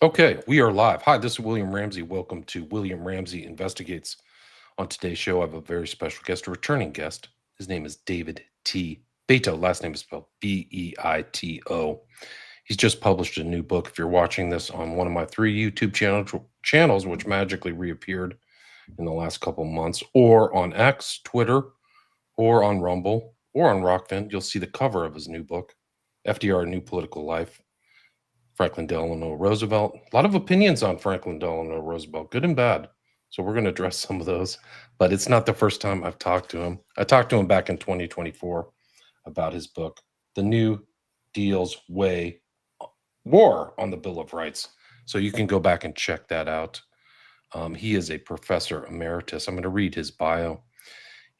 Okay, we are live. Hi, this is William Ramsey. Welcome to William Ramsey Investigates. On today's show, I have a very special guest, a returning guest. His name is David T. Beito. Last name is spelled Beito. He's just published a new book. If you're watching this on one of my 3 YouTube channels, which magically reappeared in the last couple months, or on X, Twitter, or on Rumble, or on Rockfin, you'll see the cover of his new book, FDR, New Political Life. Franklin Delano Roosevelt. A lot of opinions on Franklin Delano Roosevelt, good and bad. So we're going to address some of those. But it's not the first time I've talked to him. I talked to him back in 2024 about his book, The New Deal's Way, War on the Bill of Rights. So you can go back and check that out. He is a professor emeritus. I'm going to read his bio.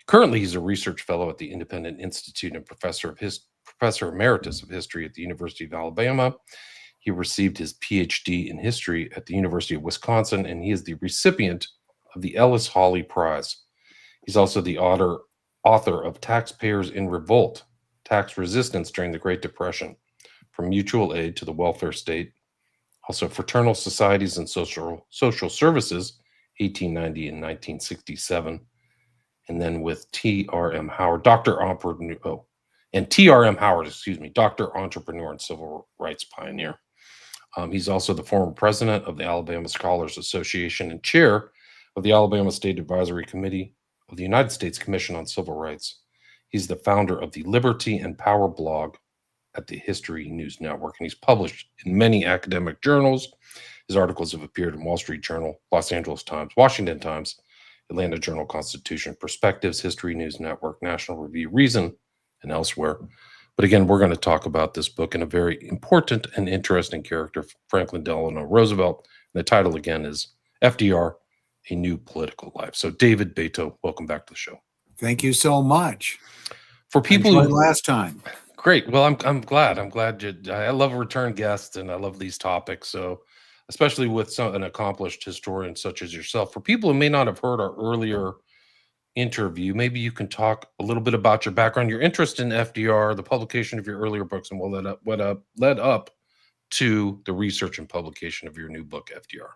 Currently, he's a research fellow at the Independent Institute and professor emeritus of history at the University of Alabama. He received his PhD in history at the University of Wisconsin, and he is the recipient of the Ellis Hawley Prize. He's also the author of Taxpayers in Revolt, Tax Resistance During the Great Depression, From Mutual Aid to the Welfare State, also Fraternal Societies and Social Services, 1890 and 1967, and then with T.R.M. Howard, Dr. Entrepreneur and Civil Rights Pioneer. He's also the former president of the Alabama Scholars Association and chair of the Alabama State Advisory Committee of the United States Commission on Civil Rights. He's the founder of the Liberty and Power blog at the History News Network, and he's published in many academic journals. His articles have appeared in Wall Street Journal, Los Angeles Times, Washington Times, Atlanta Journal-Constitution, Perspectives, History News Network, National Review, Reason, and elsewhere. But again, we're going to talk about this book and a very important and interesting character, Franklin Delano Roosevelt. And the title again is FDR, A New Political Life. So David Beito, welcome back to the show. Thank you so much. For people who last time. Great. Well, I'm glad. I love return guests and I love these topics. So especially with an accomplished historian such as yourself, for people who may not have heard our earlier interview, maybe you can talk a little bit about your background, your interest in FDR, the publication of your earlier books, and what led up to the research and publication of your new book, FDR.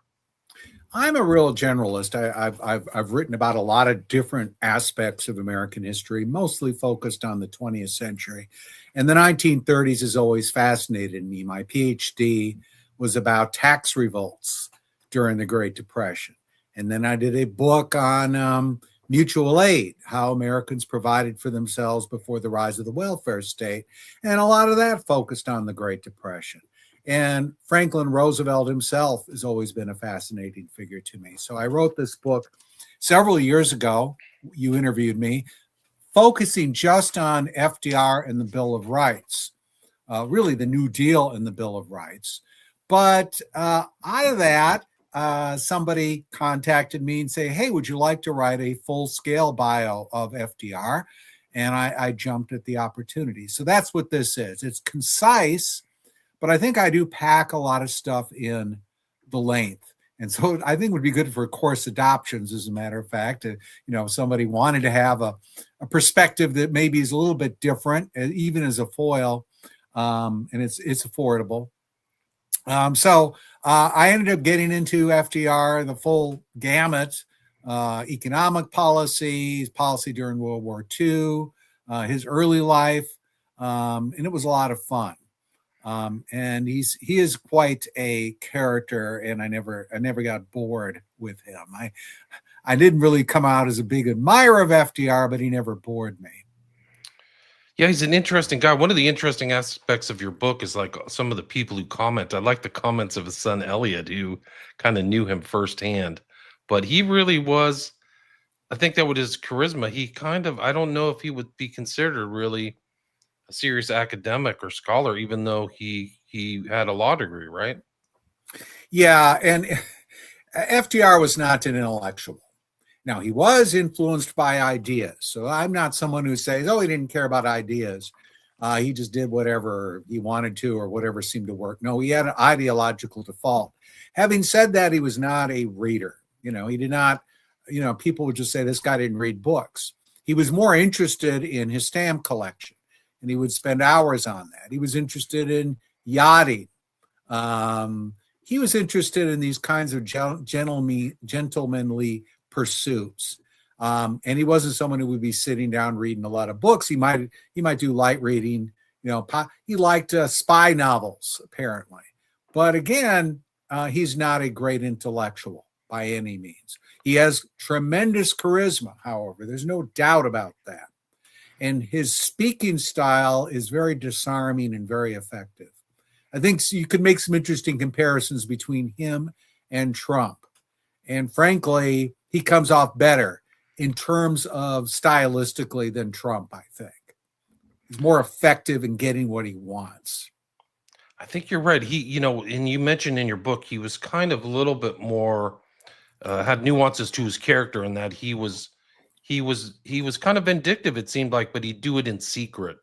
I'm a real generalist. I've written about a lot of different aspects of American history, mostly focused on the 20th century. And the 1930s has always fascinated me. My PhD was about tax revolts during the Great Depression. And then I did a book on mutual aid, how Americans provided for themselves before the rise of the welfare state. And a lot of that focused on the Great Depression. And Franklin Roosevelt himself has always been a fascinating figure to me. So I wrote this book several years ago. You interviewed me, focusing just on FDR and the Bill of Rights, really the New Deal and the Bill of Rights. But out of that, somebody contacted me and say, hey, would you like to write a full-scale bio of FDR? And I jumped at the opportunity. So that's what this is. It's concise, but I think I do pack a lot of stuff in the length. And so I think it would be good for course adoptions, as a matter of fact. Somebody wanted to have a perspective that maybe is a little bit different, even as a foil, and it's affordable. So I ended up getting into FDR, the full gamut, economic policies, policy during World War II, his early life, and it was a lot of fun. And he is quite a character, and I never got bored with him. I didn't really come out as a big admirer of FDR, but he never bored me. Yeah, he's an interesting guy. One of the interesting aspects of your book is like some of the people who comment. I like the comments of his son Elliot, who kind of knew him firsthand. But he really was, I think that with his charisma, he kind of, I don't know if he would be considered really a serious academic or scholar, even though he had a law degree, right? Yeah, and FDR was not an intellectual. Now, he was influenced by ideas. So I'm not someone who says, oh, he didn't care about ideas. He just did whatever he wanted to or whatever seemed to work. No, he had an ideological default. Having said that, he was not a reader. He did not, people would just say this guy didn't read books. He was more interested in his stamp collection, and he would spend hours on that. He was interested in yachting. He was interested in these kinds of gentlemanly pursuits. And he wasn't someone who would be sitting down reading a lot of books. He might do light reading. He liked spy novels, apparently. But again, he's not a great intellectual by any means. He has tremendous charisma, however. There's no doubt about that. And his speaking style is very disarming and very effective. I think you could make some interesting comparisons between him and Trump. And frankly, he comes off better in terms of stylistically than Trump, I think. He's more effective in getting what he wants. I think you're right. And you mentioned in your book, he was kind of a little bit more, had nuances to his character in that he was kind of vindictive, it seemed like, but he'd do it in secret,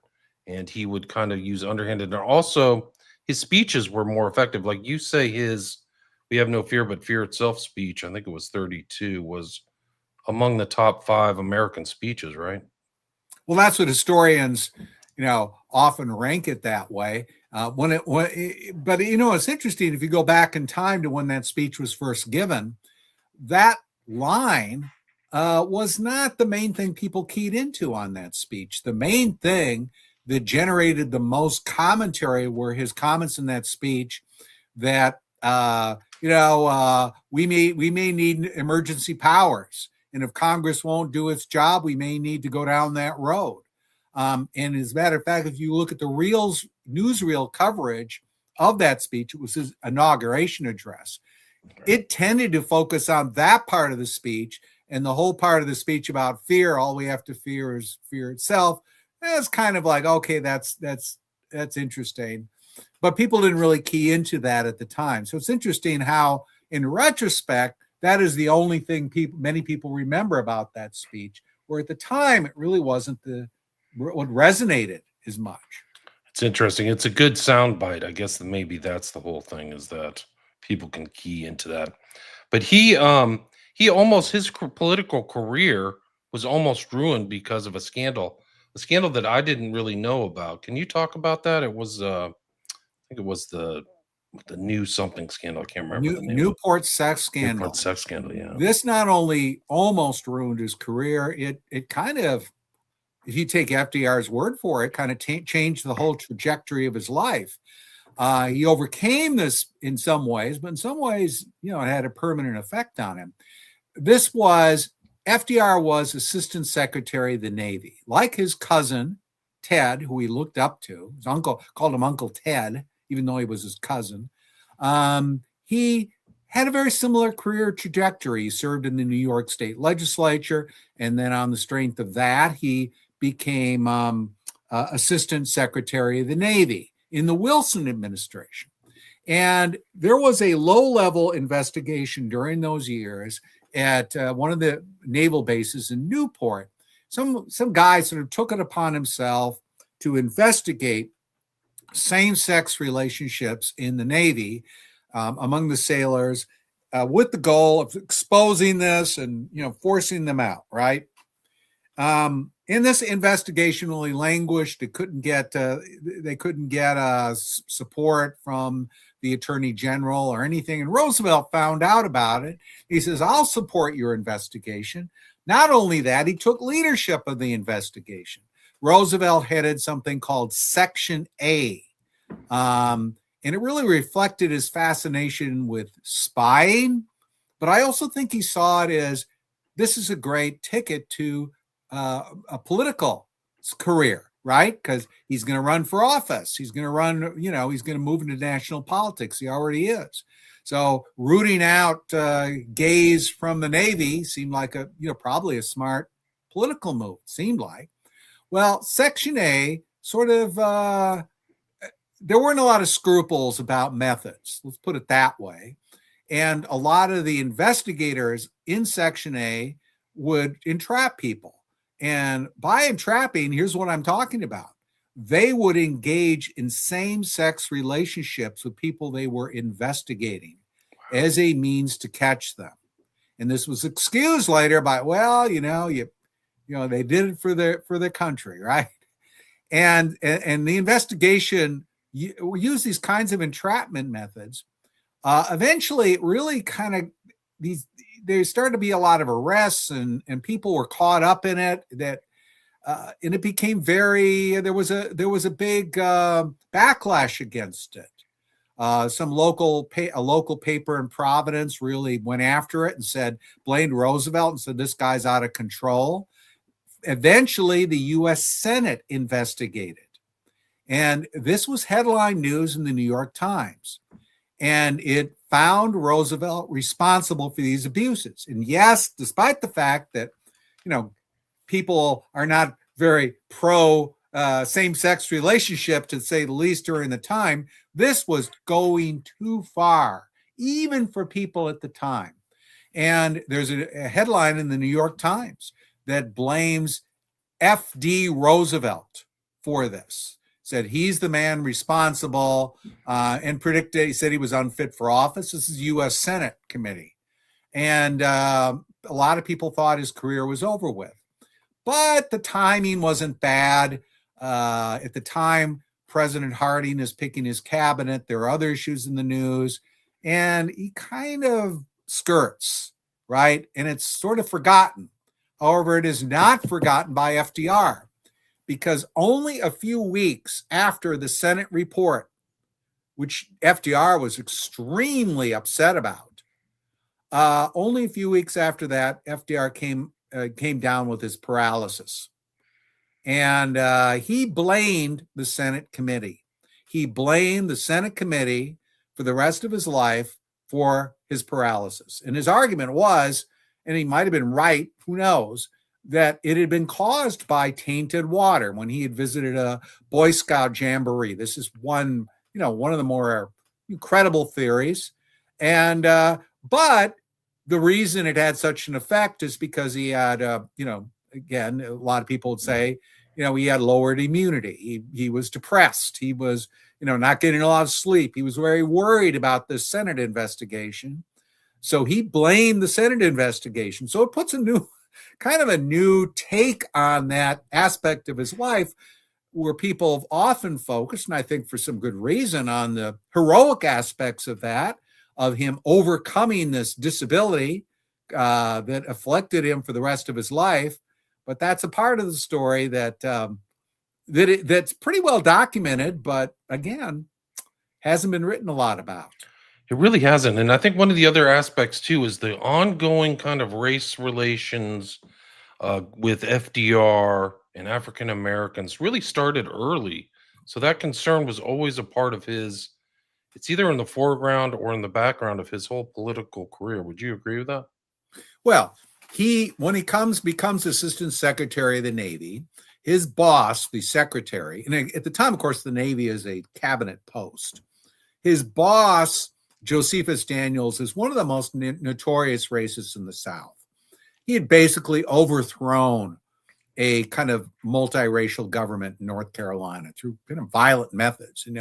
and he would kind of use underhanded. And also, his speeches were more effective. Like you say, his "We have no fear but fear itself" speech, I think it was 32, was among the top 5 American speeches, right? Well, that's what historians, often rank it that way. But it's interesting if you go back in time to when that speech was first given. That line was not the main thing people keyed into on that speech. The main thing that generated the most commentary were his comments in that speech that we may need emergency powers, and if Congress won't do its job, we may need to go down that road. And as a matter of fact, if you look at the newsreel coverage of that speech, it was his inauguration address. It tended to focus on that part of the speech, and the whole part of the speech about fear. All we have to fear is fear itself. It's kind of like, okay, that's interesting, but people didn't really key into that at the time. So it's interesting how, in retrospect, that is the only thing many people remember about that speech, where at the time it really wasn't what resonated as much. It's interesting. It's a good soundbite. I guess that maybe that's the whole thing, is that people can key into that. But he almost, his political career was almost ruined because of a scandal that I didn't really know about. Can you talk about that? It was I think it was the new something scandal. I can't remember the name. Newport sex scandal. Newport sex scandal, yeah. This not only almost ruined his career, it kind of, if you take FDR's word for it, kind of changed the whole trajectory of his life. He overcame this in some ways, but in some ways, it had a permanent effect on him. FDR was Assistant Secretary of the Navy. Like his cousin, Ted, who he looked up to. His uncle called him Uncle Ted, even though he was his cousin. He had a very similar career trajectory. He served in the New York State Legislature, and then on the strength of that, he became Assistant Secretary of the Navy in the Wilson administration. And there was a low-level investigation during those years at one of the naval bases in Newport. Some guy sort of took it upon himself to investigate same-sex relationships in the Navy among the sailors, with the goal of exposing this and forcing them out, right? In this investigation, really languished. They couldn't get support from the Attorney General or anything. And Roosevelt found out about it. He says, "I'll support your investigation." Not only that, he took leadership of the investigation. Roosevelt headed something called Section A. And it really reflected his fascination with spying. But I also think he saw it as, this is a great ticket to a political career, right? Because he's going to run for office. He's going to run, he's going to move into national politics. He already is. So rooting out gays from the Navy seemed like probably a smart political move, seemed like. Well, Section A sort of, there weren't a lot of scruples about methods. Let's put it that way. And a lot of the investigators in Section A would entrap people. And by entrapping, here's what I'm talking about. They would engage in same-sex relationships with people they were investigating as a means to catch them. And this was excused later by, well, they did it for their country, right? And the investigation use these kinds of entrapment methods. Eventually, it really kind of there started to be a lot of arrests, and people were caught up in it. And it became there was a big backlash against it. A local paper in Providence really went after it and blamed Roosevelt and said, this guy's out of control. Eventually, the U.S. Senate investigated. And this was headline news in the New York Times. And it found Roosevelt responsible for these abuses. And yes, despite the fact that, people are not very pro same-sex relationship, to say the least, during the time, this was going too far, even for people at the time. And there's a headline in the New York Times that blames F.D. Roosevelt for this. Said he's the man responsible, and he said he was unfit for office. This is U.S. Senate committee. And a lot of people thought his career was over with. But the timing wasn't bad. At the time, President Harding is picking his cabinet. There are other issues in the news. And he kind of skirts, right? And it's sort of forgotten. However, it is not forgotten by FDR, because only a few weeks after the Senate report, which FDR was extremely upset about, only a few weeks after that, FDR came down with his paralysis. And he blamed the Senate committee. He blamed the Senate committee for the rest of his life for his paralysis. And his argument was, and he might have been right, who knows, that it had been caused by tainted water when he had visited a Boy Scout jamboree. This is one of the more incredible theories. And but the reason it had such an effect is because he had, again, a lot of people would say, he had lowered immunity. He was depressed. He was, not getting a lot of sleep. He was very worried about the Senate investigation. So he blamed the Senate investigation. So it puts a new take on that aspect of his life, where people have often focused, and I think for some good reason, on the heroic aspects of that, of him overcoming this disability that afflicted him for the rest of his life. But that's a part of the story that's pretty well documented, but again, hasn't been written a lot about. It really hasn't. And I think one of the other aspects too is the ongoing kind of race relations with FDR and African Americans really started early. So that concern was always a part of his, it's either in the foreground or in the background of his whole political career. Would you agree with that? Well, when he becomes Assistant Secretary of the Navy, his boss, the secretary, and at the time, of course, the Navy is a cabinet post. His boss, Josephus Daniels, is one of the most notorious racists in the South. He had basically overthrown a kind of multiracial government in North Carolina through kind of violent methods. He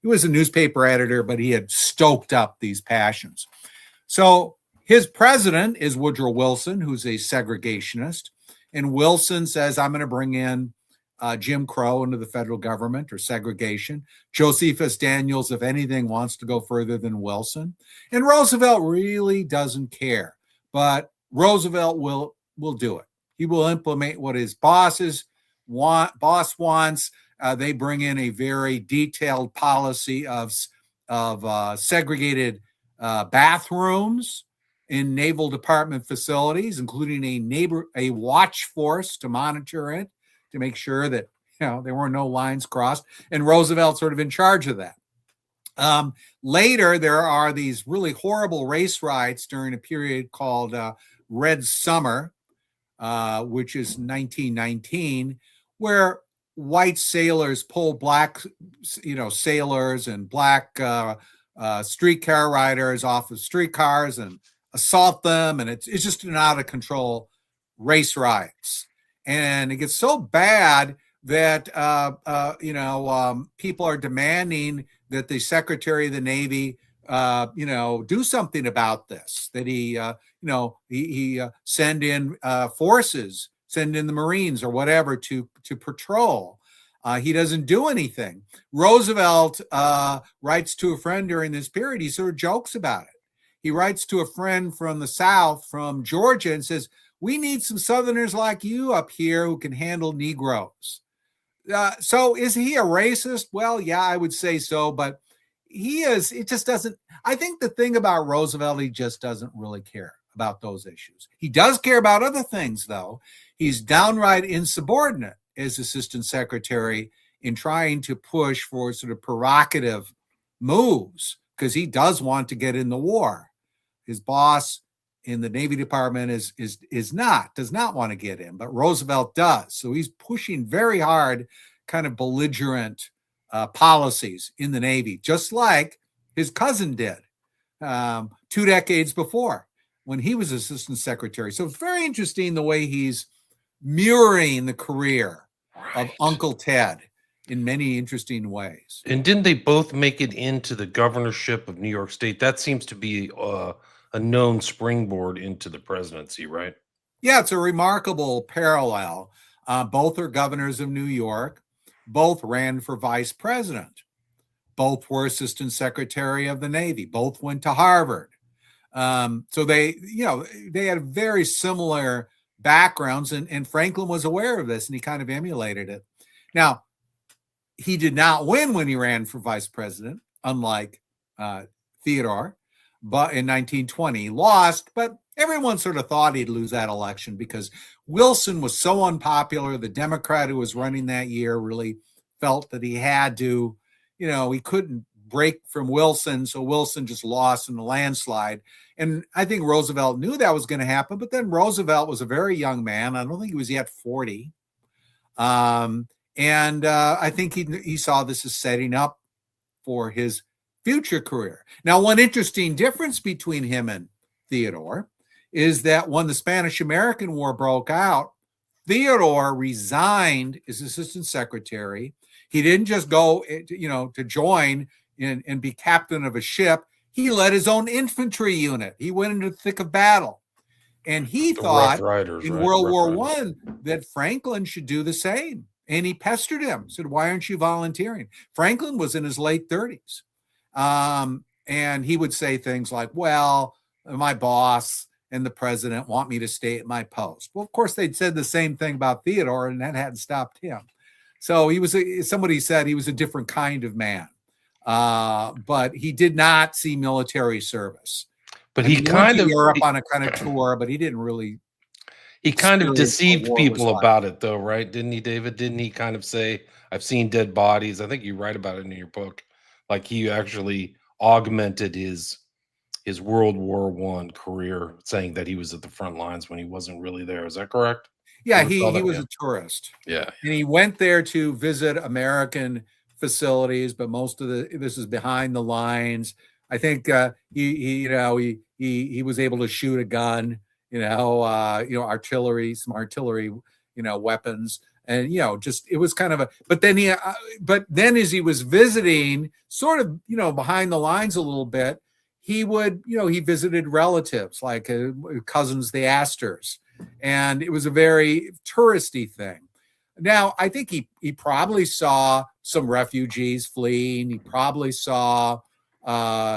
was a newspaper editor, but he had stoked up these passions. So his president is Woodrow Wilson, who's a segregationist. And Wilson says, I'm going to bring in Jim Crow into the federal government, or segregation. Josephus Daniels, if anything, wants to go further than Wilson. And Roosevelt really doesn't care. But Roosevelt will do it. He will implement what his boss wants. They bring in a very detailed policy of segregated bathrooms in Naval Department facilities, including a watch force to monitor it, to make sure that there were no lines crossed. And Roosevelt sort of in charge of that. Later, there are these really horrible race riots during a period called Red Summer, which is 1919, where white sailors pull black, sailors and black streetcar riders off of streetcars and assault them. And it's just an out of control race riots. And it gets so bad that, people are demanding that the Secretary of the Navy, do something about this, that he send in forces, send in the Marines or whatever to patrol. He doesn't do anything. Roosevelt writes to a friend during this period. He sort of jokes about it. He writes to a friend from the South, from Georgia, and says, "We need some Southerners like you up here who can handle Negroes." So is he a racist? Well, yeah, I would say so, but he is. It just doesn't. I think the thing about Roosevelt, he just doesn't really care about those issues. He does care about other things, though. He's downright insubordinate as assistant secretary in trying to push for sort of provocative moves because he does want to get in the war. His boss in the Navy Department does not want to get in, but Roosevelt does. So he's pushing very hard, kind of belligerent policies in the Navy, just like his cousin did 2 decades before when he was assistant secretary. So it's very interesting the way he's mirroring the career of Uncle Ted in many interesting ways. And didn't they both make it into the governorship of New York State? That seems to be a known springboard into the presidency, right? Yeah, it's a remarkable parallel. Both are governors of New York. Both ran for vice president. Both were assistant secretary of the Navy. Both went to Harvard. So they had very similar backgrounds, and Franklin was aware of this, and he kind of emulated it. Now, he did not win when he ran for vice president, unlike Theodore, but in 1920 he lost, but everyone sort of thought he'd lose that election because Wilson was so unpopular. The Democrat who was running that year really felt that he had to, he couldn't break from Wilson, so Wilson just lost in the landslide. And I think Roosevelt knew that was going to happen, but then Roosevelt was a very young man. I don't think he was yet 40. And I think he saw this as setting up for his future career. Now, one interesting difference between him and Theodore is that when the Spanish-American War broke out, Theodore resigned as assistant secretary. He didn't just go, to join and be captain of a ship. He led his own infantry unit. He went into the thick of battle. And he thought in World War I that Franklin should do the same. And he pestered him, said, "Why aren't you volunteering?" Franklin was in his late 30s. And he would say things like, "Well, my boss and the president want me to stay at my post." Well, of course, they'd said the same thing about Theodore, and that hadn't stopped him. So somebody said he was a different kind of man. But he did not see military service. But he kind of Europe on a kind of tour, but he didn't really. He kind of deceived people about it, though, right? Didn't he, David? Didn't he kind of say, "I've seen dead bodies"? I think you write about it in your book. Like he actually augmented his World War I career, saying that he was at the front lines when he wasn't really there. Is that correct? Yeah, he was a tourist. Yeah, and he went there to visit American facilities, but most of this is behind the lines. I think he was able to shoot a gun, artillery, some artillery, weapons, and it was kind of a. But then as he was visiting, sort of behind the lines a little bit, he would he visited relatives like cousins, the Astors, and it was a very touristy thing. Now, I think he probably saw some refugees fleeing. He probably saw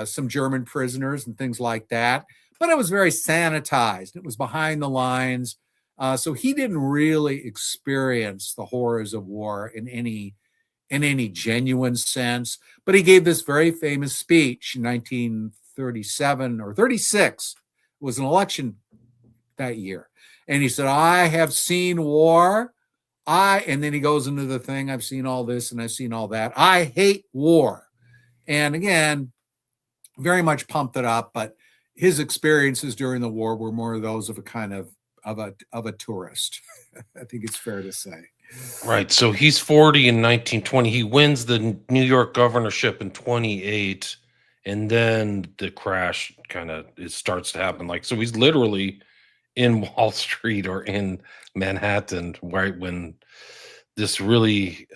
some German prisoners and things like that. But it was very sanitized. It was behind the lines. So he didn't really experience the horrors of war in any genuine sense. But he gave this very famous speech in 1937 or 36. It was an election that year. And he said, "I have seen war. And then he goes into the thing, I've seen all this and I've seen all that. I hate war." And again, very much pumped it up, but his experiences during the war were more those of a kind of a tourist. I think it's fair to say. Right. So he's 40 in 1920. He wins the New York governorship in 28, and then the crash it starts to happen. So he's literally in Wall Street or in Manhattan right when this really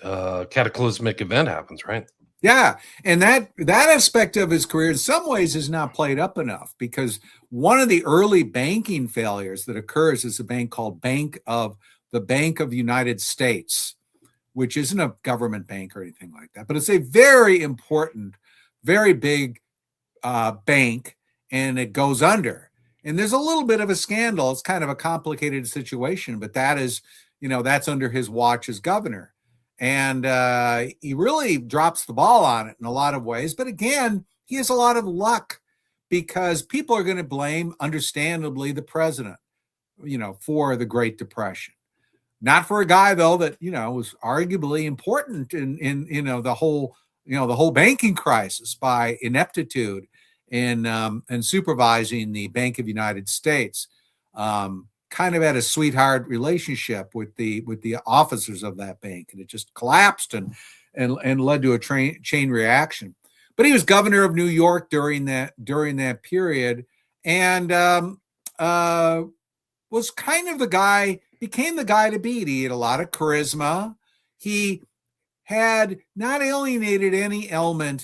cataclysmic event happens, right? Yeah, and that aspect of his career in some ways is not played up enough, because one of the early banking failures that occurs is a bank called the Bank of the United States, which isn't a government bank or anything like that, but it's a very important, very big bank, and it goes under. And there's a little bit of a scandal. It's kind of a complicated situation, but that is, that's under his watch as governor. And he really drops the ball on it in a lot of ways. But again, he has a lot of luck because people are going to blame, understandably, the president, for the Great Depression. Not for a guy, though, that, was arguably important in the whole banking crisis by ineptitude in supervising the Bank of the United States. Kind of had a sweetheart relationship with the officers of that bank, and it just collapsed and led to a chain reaction. But he was governor of New York during that period, and was kind of became the guy to beat. He had a lot of charisma. He had not alienated any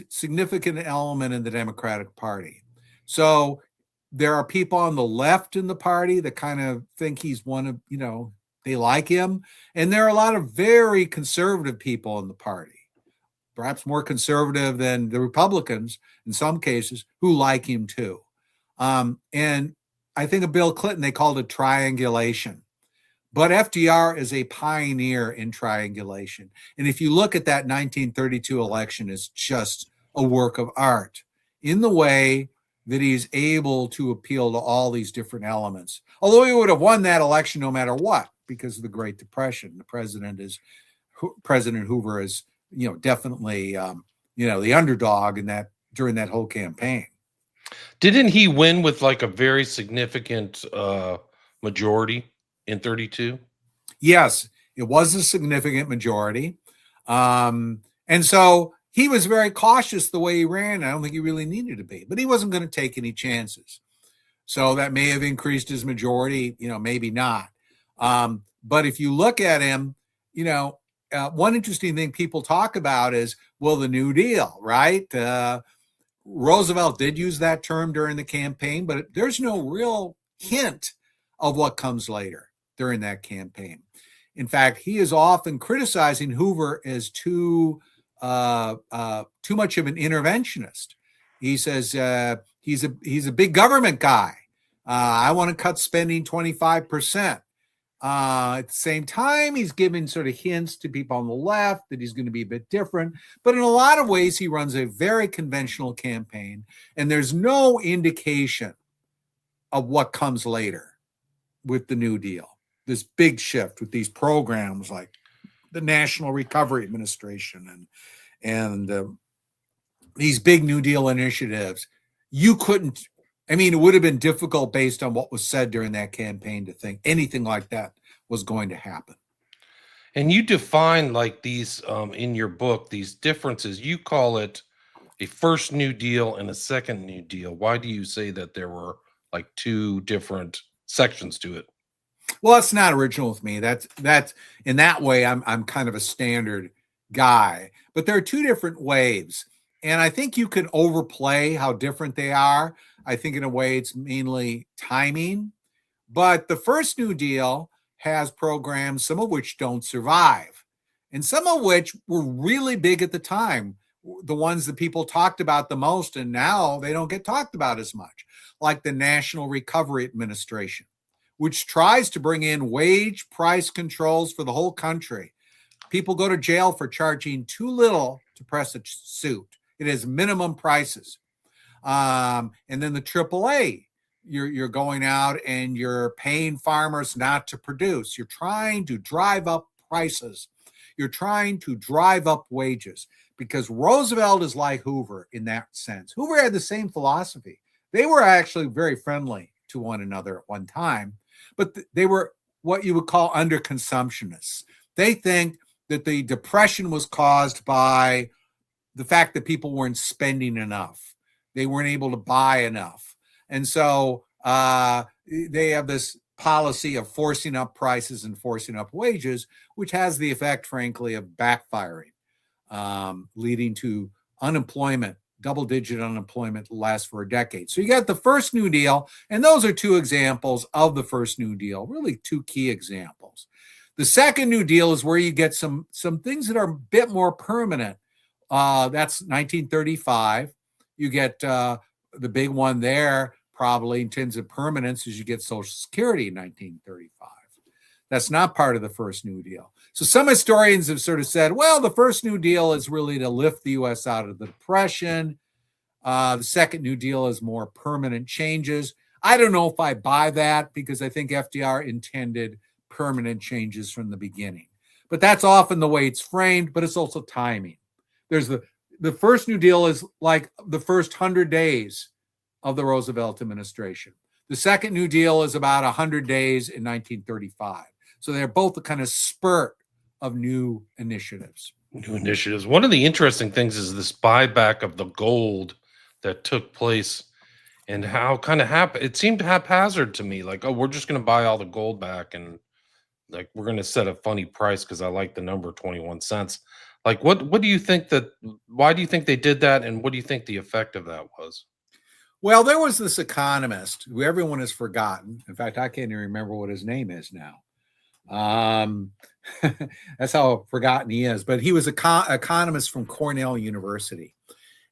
significant element in the Democratic Party. So there are people on the left in the party that kind of think he's one of, they like him. And there are a lot of very conservative people in the party, perhaps more conservative than the Republicans in some cases, who like him too. And I think of Bill Clinton, they called it triangulation. But FDR is a pioneer in triangulation. And if you look at that 1932 election, it's just a work of art in the way that he's able to appeal to all these different elements. Although he would have won that election no matter what, because of the Great Depression. President Hoover is, definitely, the underdog during that whole campaign. Didn't he win with like a very significant majority in 32? Yes, it was a significant majority. And so he was very cautious the way he ran. I don't think he really needed to be, but he wasn't going to take any chances. So that may have increased his majority, maybe not. But if you look at him, one interesting thing people talk about is, well, the New Deal, right? Roosevelt did use that term during the campaign, but there's no real hint of what comes later during that campaign. In fact, he is often criticizing Hoover as too much of an interventionist. He says he's a big government guy. I want to cut spending 25%. At the same time, he's giving sort of hints to people on the left that he's going to be a bit different. But in a lot of ways, he runs a very conventional campaign, and there's no indication of what comes later with the New Deal. This big shift with these programs like the National Recovery Administration and these big New Deal initiatives. It would have been difficult based on what was said during that campaign to think anything like that was going to happen. And you define like these in your book, these differences. You call it a first New Deal and a second New Deal. Why do you say that there were like two different sections to it? Well, it's not original with me. That's in that way, I'm kind of a standard guy. But there are two different waves. And I think you can overplay how different they are. I think in a way it's mainly timing. But the first New Deal has programs, some of which don't survive, and some of which were really big at the time, the ones that people talked about the most, and now they don't get talked about as much, like the National Recovery Administration, which tries to bring in wage price controls for the whole country. People go to jail for charging too little to press a suit. It has minimum prices. And then the AAA, you're going out and you're paying farmers not to produce. You're trying to drive up prices. You're trying to drive up wages, because Roosevelt is like Hoover in that sense. Hoover had the same philosophy. They were actually very friendly to one another at one time, but they were what you would call underconsumptionists. They think that the Depression was caused by the fact that people weren't spending enough. They weren't able to buy enough. And so they have this policy of forcing up prices and forcing up wages, which has the effect, frankly, of backfiring, leading to unemployment, double-digit unemployment that lasts for a decade. So you got the first New Deal, and those are two examples of the first New Deal, really two key examples. The second New Deal is where you get some things that are a bit more permanent. That's 1935. You get the big one there, probably in terms of permanence, is you get Social Security in 1935. That's not part of the first New Deal. So some historians have sort of said, well, the first New Deal is really to lift the U.S. out of the Depression. The second New Deal is more permanent changes. I don't know if I buy that, because I think FDR intended permanent changes from the beginning. But that's often the way it's framed, but it's also timing. There's the first New Deal is like the first 100 days of the Roosevelt administration. The second New Deal is about 100 days in 1935. So they're both a kind of spurt of new initiatives. New initiatives. One of the interesting things is this buyback of the gold that took place, and how kind of it seemed haphazard to me. Like, oh, we're just going to buy all the gold back, and like we're going to set a funny price because I like the number 21 cents. Like, what do you think why do you think they did that, and what do you think the effect of that was? Well, there was this economist who everyone has forgotten. In fact, I can't even remember what his name is now. That's how forgotten he is. But he was an economist from Cornell University.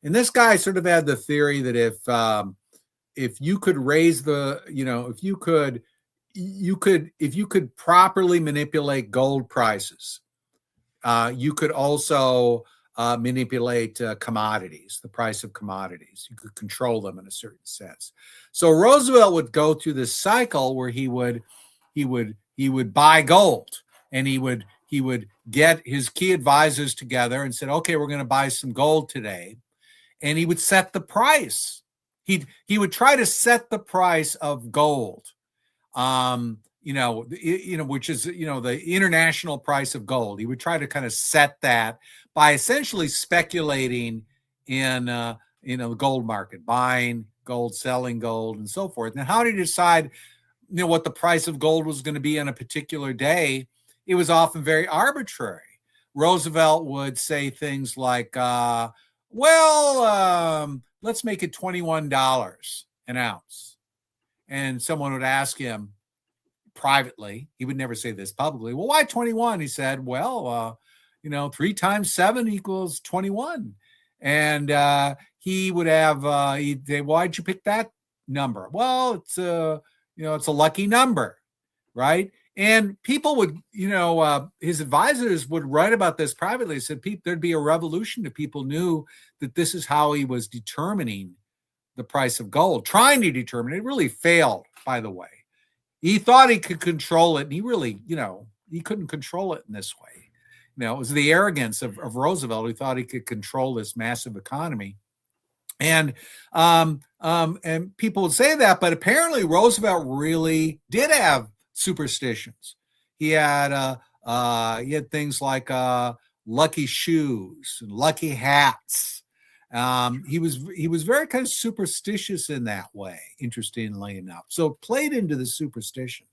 And this guy sort of had the theory that if you could raise the, if you could properly manipulate gold prices, you could also manipulate commodities, the price of commodities. You could control them in a certain sense. So Roosevelt would go through this cycle where he would buy gold, and he would get his key advisors together and said, okay, we're going to buy some gold today. And he would set the price. He would try to set the price of gold, which is, the international price of gold. He would try to kind of set that by essentially speculating in, the gold market, buying gold, selling gold, and so forth. Now, how did he decide, what the price of gold was going to be on a particular day? It was often very arbitrary. Roosevelt would say things like, let's make it $21 an ounce. And someone would ask him privately, he would never say this publicly, well, why 21? He said, 3 times 7 equals 21. And he would have, he'd say, why'd you pick that number? Well, it's a lucky number, right? And people would, his advisors would write about this privately. He said there'd be a revolution if people knew that this is how he was determining the price of gold, trying to determine it. It really failed, by the way. He thought he could control it, and he really, he couldn't control it in this way. It was the arrogance of Roosevelt, who thought he could control this massive economy. And people would say that, but apparently Roosevelt really did have superstitions. He had things like lucky shoes and lucky hats. He was very kind of superstitious in that way, interestingly enough. So it played into the superstition.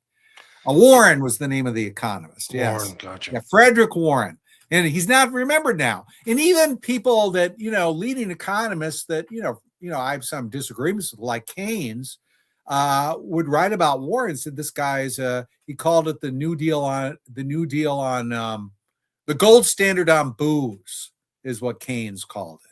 Warren was the name of the economist. Yes. Warren, gotcha. Yeah, Frederick Warren. And he's not remembered now. And even people that, leading economists that, I have some disagreements with, like Keynes, would write about Warren, said this guy is he called it the New Deal on the gold standard on booze is what Keynes called it.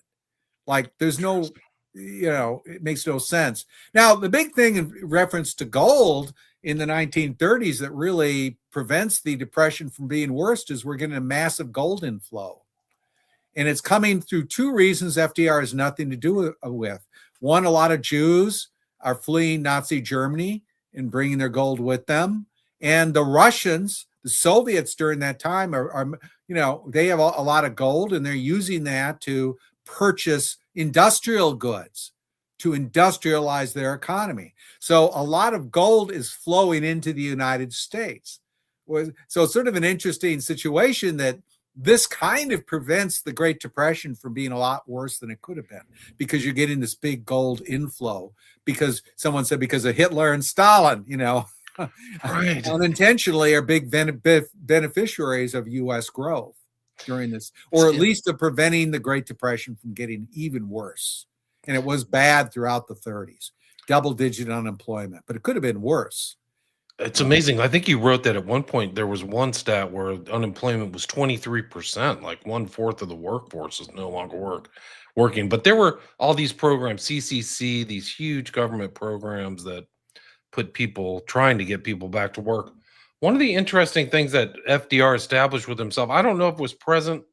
Like, there's no, it makes no sense. Now, the big thing in reference to gold in the 1930s that really prevents the Depression from being worse is we're getting a massive gold inflow. And it's coming through 2 reasons FDR has nothing to do with. One, a lot of Jews are fleeing Nazi Germany and bringing their gold with them. And the Russians, the Soviets during that time are they have a lot of gold, and they're using that to purchase industrial goods, to industrialize their economy. So a lot of gold is flowing into the United States. So it's sort of an interesting situation that this kind of prevents the Great Depression from being a lot worse than it could have been, because you're getting this big gold inflow, because someone said because of Hitler and Stalin, right, unintentionally are big beneficiaries of U.S. growth during this, or at least of preventing the Great Depression from getting even worse. And it was bad throughout the 30s, double-digit unemployment, but it could have been worse. It's amazing. I think you wrote that at one point there was one stat where unemployment was 23%, like one fourth of the workforce is no longer working. But there were all these programs, CCC, these huge government programs that put people trying to get people back to work. One of the interesting things that FDR established with himself, I don't know if it was present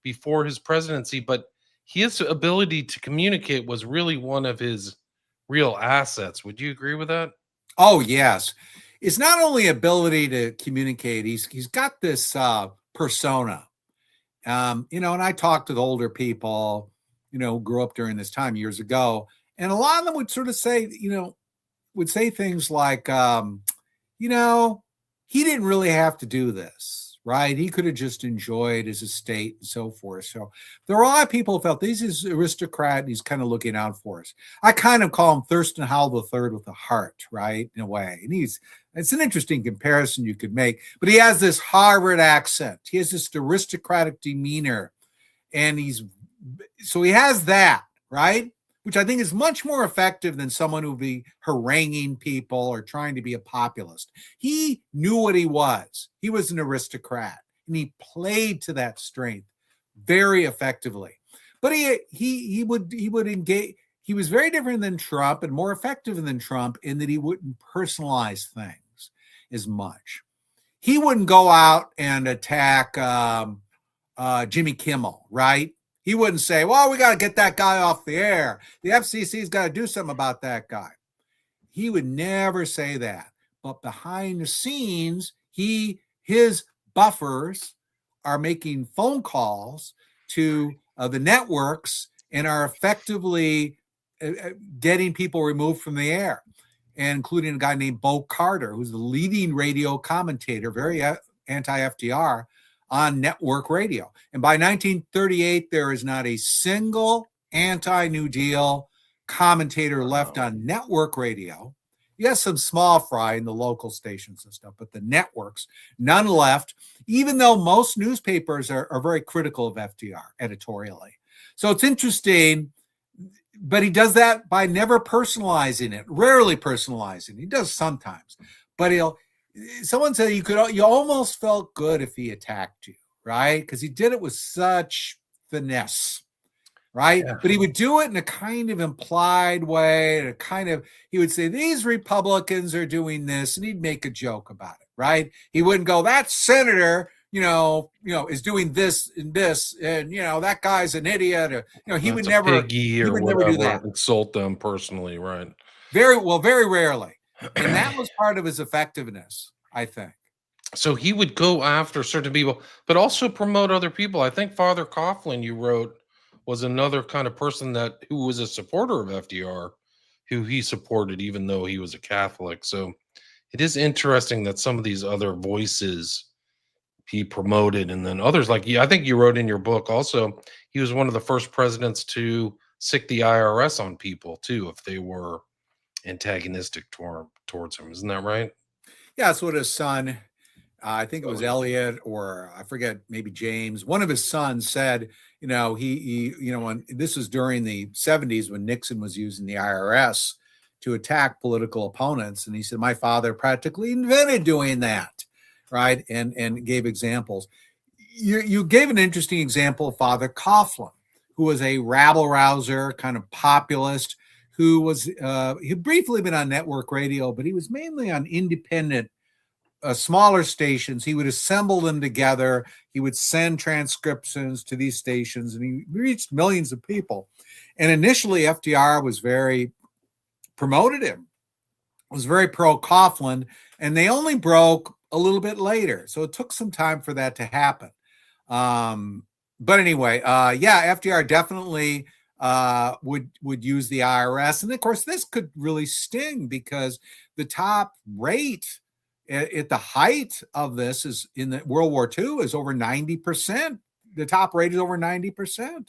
before his presidency, but his ability to communicate was really one of his real assets. Would you agree with that? Oh, yes. It's not only ability to communicate, he's got this persona. And I talked to the older people, who grew up during this time years ago, and a lot of them would sort of say, would say things like, you know, he didn't really have to do this, right? He could have just enjoyed his estate and so forth. So there are a lot of people who felt this is aristocrat and he's kind of looking out for us. I kind of call him Thurston Howell III with a heart, right? In a way. And it's an interesting comparison you could make, but he has this Harvard accent. He has this aristocratic demeanor, and he has that, right? Which I think is much more effective than someone who'd be haranguing people or trying to be a populist. He knew what he was. He was an aristocrat, and he played to that strength very effectively. But he would engage. He was very different than Trump and more effective than Trump in that he wouldn't personalize things as much. He wouldn't go out and attack Jimmy Kimmel, right? He wouldn't say, well, we got to get that guy off the air. The FCC's got to do something about that guy. He would never say that. But behind the scenes, his buffers are making phone calls to the networks and are effectively getting people removed from the air, and including a guy named Bo Carter, who's the leading radio commentator, very anti-FDR, on network radio. And by 1938, there is not a single anti-New Deal commentator left on network radio. Yes, some small fry in the local stations and stuff, but the networks, none left, even though most newspapers are very critical of FDR editorially. So it's interesting, but he does that by never personalizing it, rarely personalizing. He does sometimes, but someone said you almost felt good if he attacked you, right? Because he did it with such finesse, right? Yeah. But he would do it in a kind of implied way, he would say, these Republicans are doing this, and he'd make a joke about it, right? He wouldn't go, that senator, is doing this and this, and that guy's an idiot. He would never do that. Insult them personally, right? Very rarely. And that was part of his effectiveness, I think. So he would go after certain people, but also promote other people. I think Father Coughlin, you wrote, was another kind of person who was a supporter of FDR, who he supported even though he was a Catholic. So it is interesting that some of these other voices he promoted, and then others I think you wrote in your book also, he was one of the first presidents to sic the IRS on people too, if they were antagonistic towards him. Isn't that right? Yeah, that's what his son, I think it was Elliot, or I forget, maybe James, one of his sons said, when this was during the 70s when Nixon was using the IRS to attack political opponents. And he said, my father practically invented doing that, right? And gave examples. You gave an interesting example of Father Coughlin, who was a rabble-rouser, kind of populist, who was he'd briefly been on network radio, but he was mainly on independent, smaller stations. He would assemble them together. He would send transcriptions to these stations, and he reached millions of people. And initially, FDR was promoted him, was very pro-Coughlin, and they only broke a little bit later. So it took some time for that to happen. But anyway, FDR definitely would use the IRS. And of course, this could really sting because the top rate at the height of this is in the World War II is over 90%. The top rate is over 90%.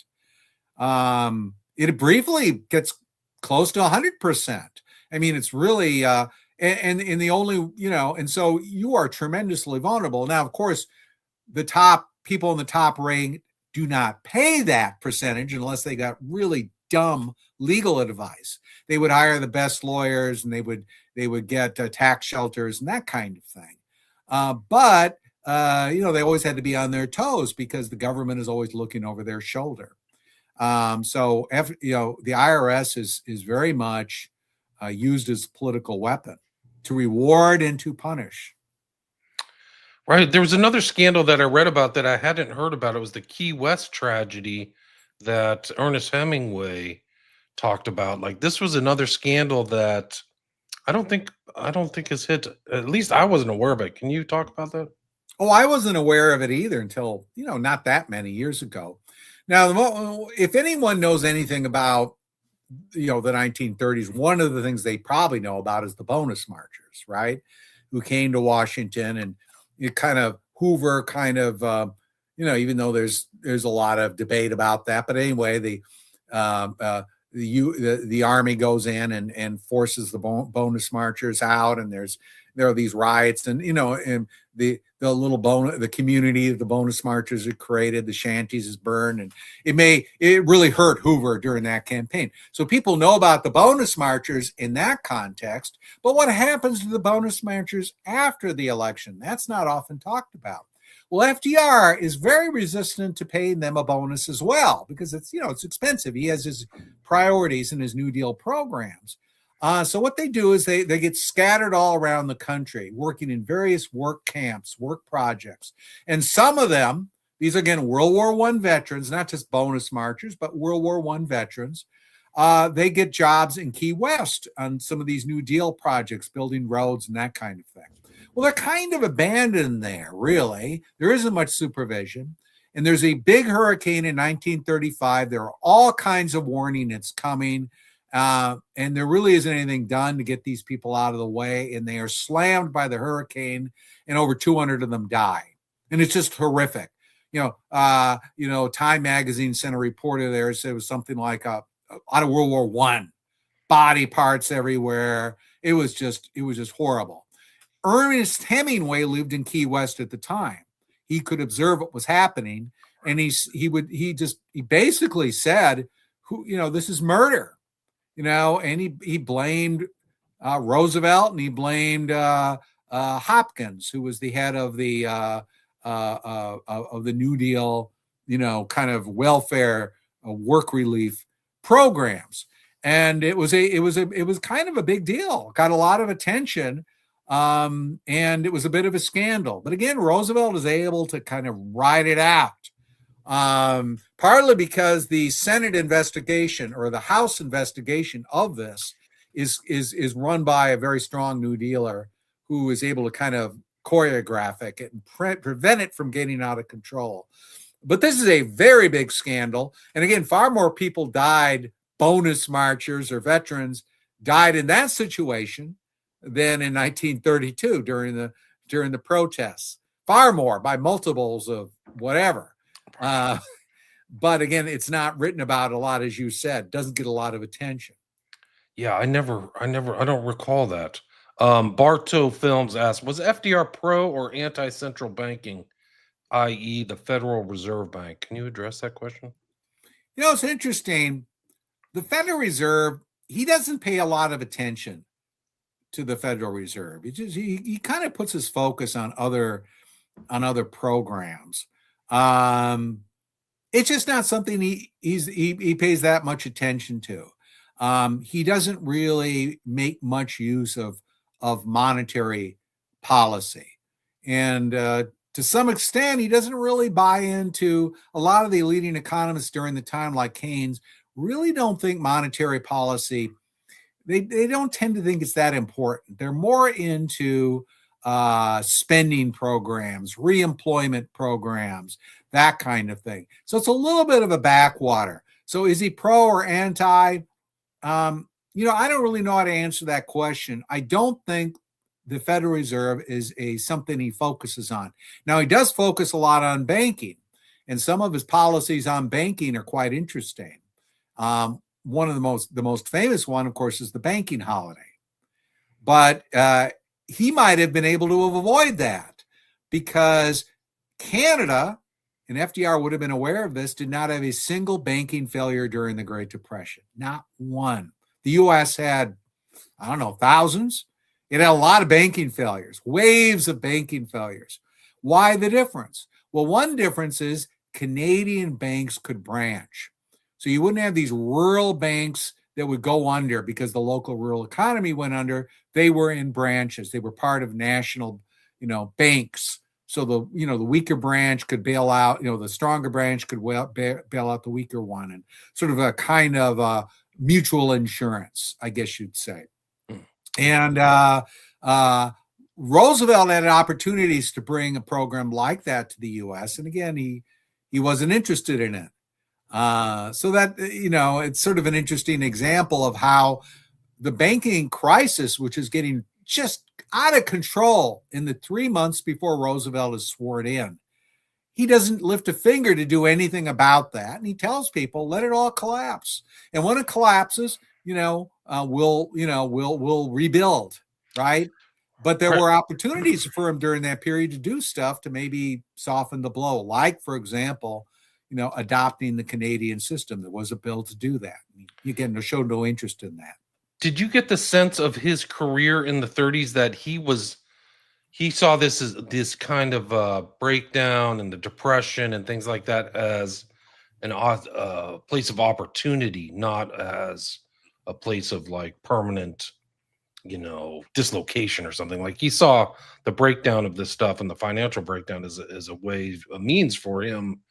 It briefly gets close to 100%. I mean, it's really, and the only, and so you are tremendously vulnerable. Now, of course, the top people in the top rate do not pay that percentage unless they got really dumb legal advice. They would hire the best lawyers, and they would get tax shelters and that kind of thing. But they always had to be on their toes because the government is always looking over their shoulder. So the IRS is very much used as a political weapon to reward and to punish. Right. There was another scandal that I read about that I hadn't heard about. It was the Key West tragedy that Ernest Hemingway talked about. Like, this was another scandal that I don't think has hit. At least I wasn't aware of it. Can you talk about that? Oh, I wasn't aware of it either until, not that many years ago. Now, if anyone knows anything about, the 1930s, one of the things they probably know about is the bonus marchers, right? Who came to Washington, and it kind of Hoover even though there's a lot of debate about that, but anyway, the army goes in and forces the bonus marchers out, and there are these riots, and and the community of the bonus marchers are created, the shanties is burned, and it really hurt Hoover during that campaign. So people know about the bonus marchers in that context, but what happens to the bonus marchers after the election? That's not often talked about. Well, FDR is very resistant to paying them a bonus as well, because it's expensive. He has his priorities in his New Deal programs. So what they do is they get scattered all around the country, working in various work camps, work projects. And some of them, these are, again, World War I veterans, not just bonus marchers, but World War I veterans. They get jobs in Key West on some of these New Deal projects, building roads and that kind of thing. Well, they're kind of abandoned there, really. There isn't much supervision. And there's a big hurricane in 1935. There are all kinds of warning it's coming. And there really isn't anything done to get these people out of the way. And they are slammed by the hurricane, and over 200 of them die. And it's just horrific. Time magazine sent a reporter there. Said it was something like out of World War I, body parts everywhere. It was just horrible. Ernest Hemingway lived in Key West at the time. He could observe what was happening, and he basically said, this is murder, and he blamed Roosevelt, and he blamed Hopkins, who was the head of the New Deal, kind of welfare work relief programs, and it was kind of a big deal. Got a lot of attention. And it was a bit of a scandal. But again, Roosevelt is able to kind of ride it out, partly because the Senate investigation or the House investigation of this is run by a very strong New Dealer who is able to kind of choreograph it and prevent it from getting out of control. But this is a very big scandal. And again, far more people died, bonus marchers or veterans died in that situation than in 1932 during the protests. Far more, by multiples of whatever. But again, it's not written about a lot, as you said. Doesn't get a lot of attention. Yeah, I don't recall that. Bartow Films asked, was FDR pro or anti-central banking, i.e. the Federal Reserve Bank? Can you address that question? It's interesting. The Federal Reserve, he doesn't pay a lot of attention to the Federal Reserve. He kind of puts his focus on other programs. It's just not something he pays that much attention to. He doesn't really make much use of monetary policy, and to some extent, he doesn't really buy into a lot of the leading economists during the time, like Keynes, really don't think monetary policy. They don't tend to think it's that important. They're more into spending programs, reemployment programs, that kind of thing. So it's a little bit of a backwater. So is he pro or anti? I don't really know how to answer that question. I don't think the Federal Reserve is something he focuses on. Now, he does focus a lot on banking, and some of his policies on banking are quite interesting. One of the most famous one, of course, is the banking holiday. But he might have been able to avoid that because Canada, and FDR would have been aware of this, did not have a single banking failure during the Great Depression. Not one. The U.S. had, I don't know, thousands. It had a lot of banking failures, waves of banking failures. Why the difference? Well, one difference is Canadian banks could branch. So you wouldn't have these rural banks that would go under because the local rural economy went under. They were in branches. They were part of national, banks. So the weaker branch could bail out, the stronger branch could bail out the weaker one, and sort of a kind of mutual insurance, I guess you'd say. And Roosevelt had opportunities to bring a program like that to the U.S. And again, he wasn't interested in it. So that, it's sort of an interesting example of how the banking crisis, which is getting just out of control in the 3 months before Roosevelt is sworn in, he doesn't lift a finger to do anything about that. And he tells people, let it all collapse. And when it collapses, we'll rebuild, right? But there were opportunities for him during that period to do stuff to maybe soften the blow. Like, for example, adopting the Canadian system. There was a bill to do that. Again, showed no interest in that. Did you get the sense of his career in the 30s that he saw this as this kind of breakdown and the depression and things like that as a place of opportunity, not as a place of like permanent, dislocation or something? Like, he saw the breakdown of this stuff and the financial breakdown as a means for him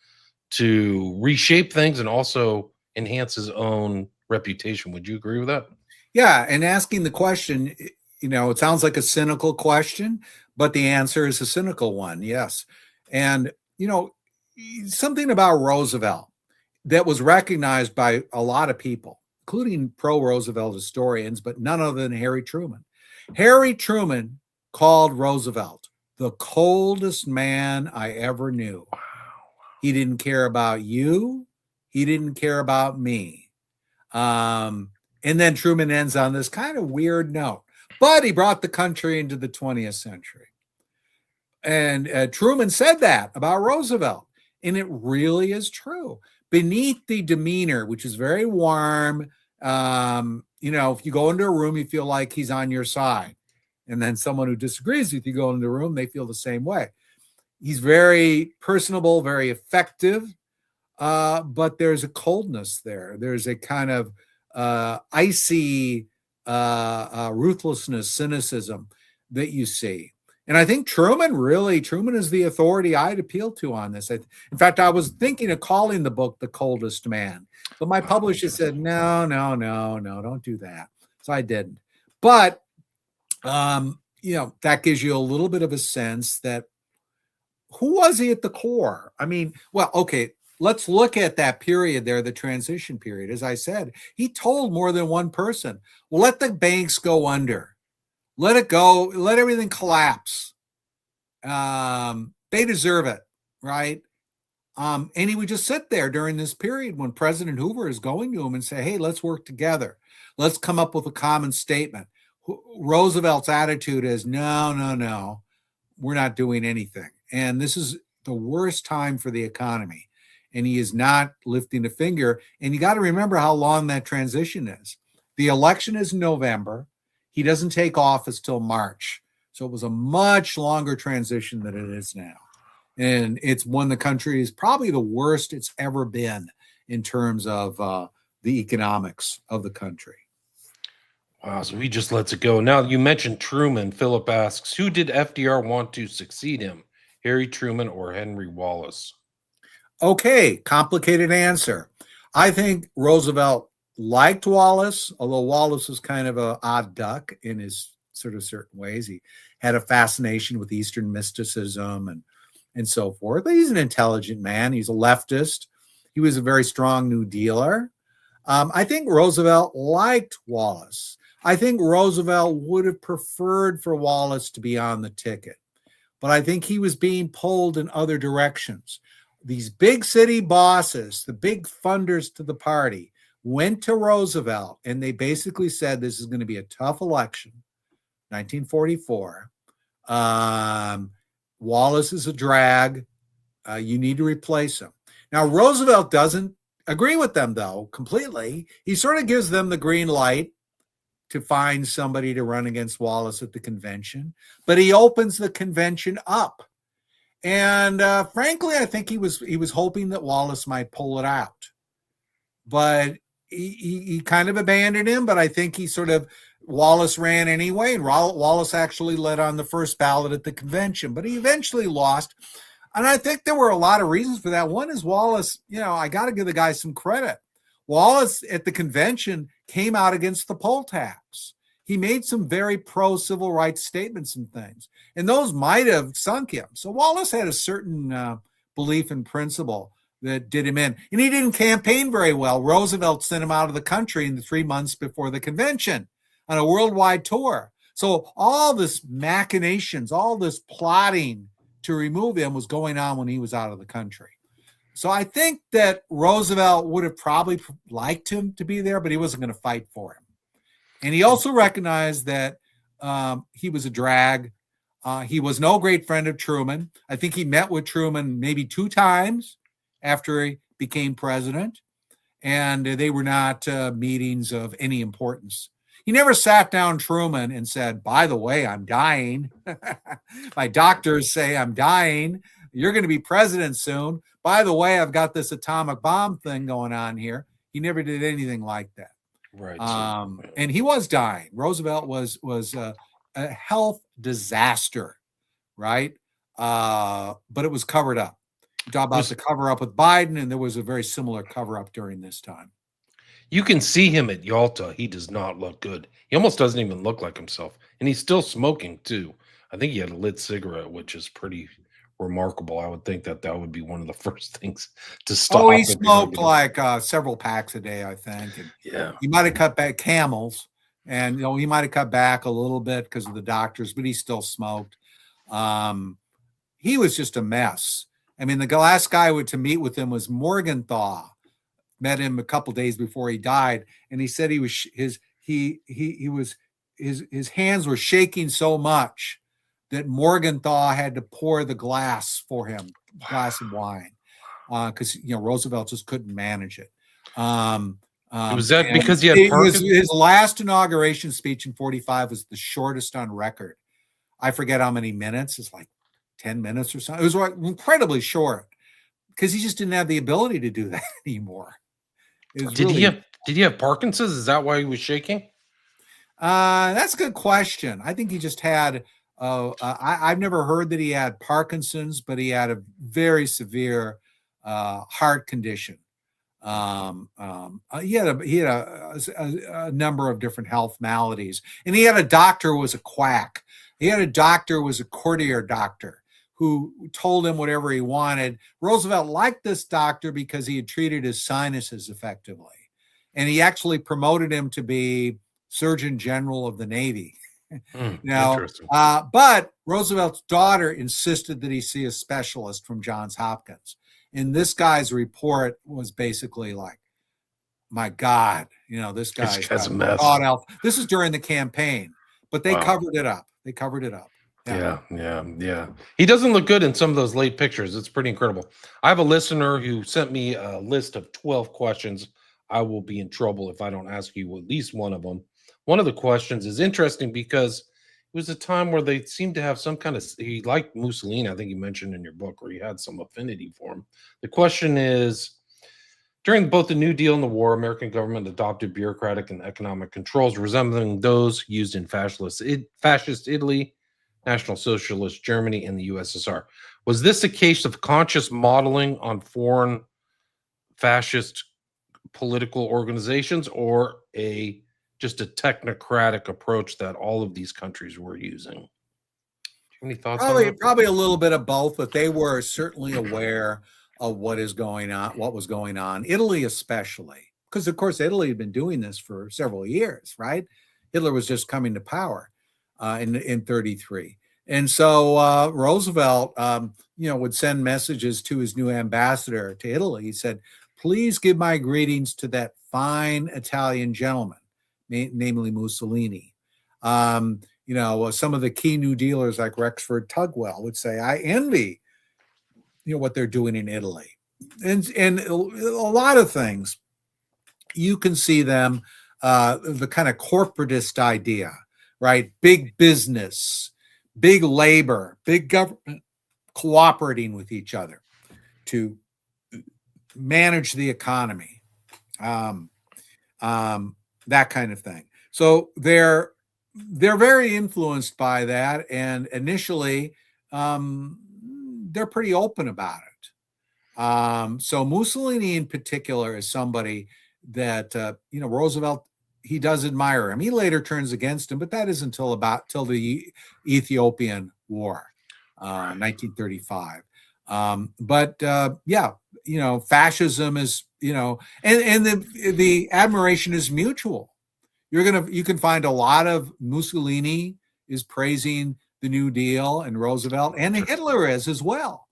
to reshape things and also enhance his own reputation. Would you agree with that? Yeah, and asking the question, it sounds like a cynical question, but the answer is a cynical one. Yes. And, something about Roosevelt that was recognized by a lot of people, including pro-Roosevelt historians, but none other than Harry Truman. Harry Truman called Roosevelt the coldest man I ever knew. He didn't care about you. He didn't care about me. And then Truman ends on this kind of weird note, but he brought the country into the 20th century. And Truman said that about Roosevelt. And it really is true. Beneath the demeanor, which is very warm, if you go into a room, you feel like he's on your side. And then someone who disagrees with you go into the room, they feel the same way. He's very personable, very effective, but there's a coldness there. There's a kind of icy ruthlessness, cynicism that you see. And I think Truman is the authority I'd appeal to on this. In fact, I was thinking of calling the book The Coldest Man, but my publisher said, no, don't do that. So I didn't. But, that gives you a little bit of a sense that who was he at the core? I mean, well, okay, let's look at that period there, the transition period. As I said, he told more than one person, well, let the banks go under. Let it go. Let everything collapse. They deserve it, right? And he would just sit there during this period when President Hoover is going to him and say, hey, let's work together. Let's come up with a common statement. Roosevelt's attitude is, no, we're not doing anything. And this is the worst time for the economy. And he is not lifting a finger. And you got to remember how long that transition is. The election is in November. He doesn't take office till March. So it was a much longer transition than it is now. And it's when the country is probably the worst it's ever been in terms of the economics of the country. Wow, so he just lets it go. Now, you mentioned Truman. Philip asks, who did FDR want to succeed him, Harry Truman or Henry Wallace? Okay, complicated answer. I think Roosevelt liked Wallace, although Wallace was kind of an odd duck in his sort of certain ways. He had a fascination with Eastern mysticism and so forth. But he's an intelligent man. He's a leftist. He was a very strong New Dealer. I think Roosevelt liked Wallace. I think Roosevelt would have preferred for Wallace to be on the ticket, but I think he was being pulled in other directions. These big city bosses, the big funders to the party, went to Roosevelt and they basically said, this is going to be a tough election, 1944. Wallace is a drag. You need to replace him. Now, Roosevelt doesn't agree with them, though, completely. He sort of gives them the green light to find somebody to run against Wallace at the convention, but he opens the convention up. And frankly, I think he was hoping that Wallace might pull it out, but he kind of abandoned him. But I think Wallace ran anyway, and Wallace actually led on the first ballot at the convention, but he eventually lost. And I think there were a lot of reasons for that. One is Wallace, I got to give the guy some credit. Wallace at the convention came out against the poll tax. He made some very pro-civil rights statements and things, and those might have sunk him. So Wallace had a certain belief and principle that did him in. And he didn't campaign very well. Roosevelt sent him out of the country in the 3 months before the convention on a worldwide tour. So all this machinations, all this plotting to remove him was going on when he was out of the country. So I think that Roosevelt would have probably liked him to be there, but he wasn't going to fight for him. And he also recognized that he was a drag. He was no great friend of Truman. I think he met with Truman maybe 2 times after he became president, and they were not meetings of any importance. He never sat down Truman and said, by the way, I'm dying. My doctors say I'm dying. You're going to be president soon. By the way, I've got this atomic bomb thing going on here. He never did anything like that. Right. And he was dying. Roosevelt was a health disaster, right? But it was covered up. You talk about the cover up with Biden, and there was a very similar cover up during this time. You can see him at Yalta. He does not look good. He almost doesn't even look like himself. And he's still smoking, too. I think he had a lit cigarette, which is pretty remarkable. I would think that would be one of the first things to stop. Oh, he smoked like several packs a day, I think. And yeah. He might have cut back Camels, and he might have cut back a little bit because of the doctors, but he still smoked. He was just a mess. I mean, the last guy to meet with him was Morgenthau. Met him a couple days before he died, and he said his hands were shaking so much that Morgenthau had to pour the glass for him, glass of wine, because Roosevelt just couldn't manage it. Was that because he had his last inauguration speech in 45 was the shortest on record. I forget how many minutes. It's like 10 minutes or something. It was like incredibly short because he just didn't have the ability to do that anymore. Did he have Parkinson's? Is that why he was shaking? That's a good question. I think he just had. I've never heard that he had Parkinson's, but he had a very severe heart condition. He had a number of different health maladies, and he had a doctor who was a quack. He had a doctor who was a courtier doctor who told him whatever he wanted. Roosevelt liked this doctor because he had treated his sinuses effectively, and he actually promoted him to be Surgeon General of the Navy. But Roosevelt's daughter insisted that he see a specialist from Johns Hopkins. And this guy's report was basically like, my God, this guy's a mess. This is during the campaign, but they covered it up. They covered it up. Yeah. He doesn't look good in some of those late pictures. It's pretty incredible. I have a listener who sent me a list of 12 questions. I will be in trouble if I don't ask you at least one of them. One of the questions is interesting because it was a time where they seemed to have some kind of, he liked Mussolini, I think you mentioned in your book, where you had some affinity for him. The question is, during both the New Deal and the war, American government adopted bureaucratic and economic controls resembling those used in fascist Italy, National Socialist Germany, and the USSR. Was this a case of conscious modeling on foreign fascist political organizations, or just a technocratic approach that all of these countries were using? Do you have any thoughts on that? Probably a little bit of both, but they were certainly aware of what was going on. Italy especially, because of course Italy had been doing this for several years, right? Hitler was just coming to power in 33. And so Roosevelt, would send messages to his new ambassador to Italy. He said, please give my greetings to that fine Italian gentleman, namely Mussolini. Some of the key New Dealers like Rexford Tugwell would say, I envy what they're doing in Italy, and a lot of things. You can see them, the kind of corporatist idea, right? Big business, big labor, big government cooperating with each other to manage the economy, um, that kind of thing. So they're very influenced by that, and initially they're pretty open about it. So Mussolini in particular is somebody that Roosevelt, he does admire him. He later turns against him, but that is till the Ethiopian War, 1935. But yeah, fascism is, and the admiration is mutual. You can find a lot of Mussolini is praising the New Deal and Roosevelt, and Hitler is as well,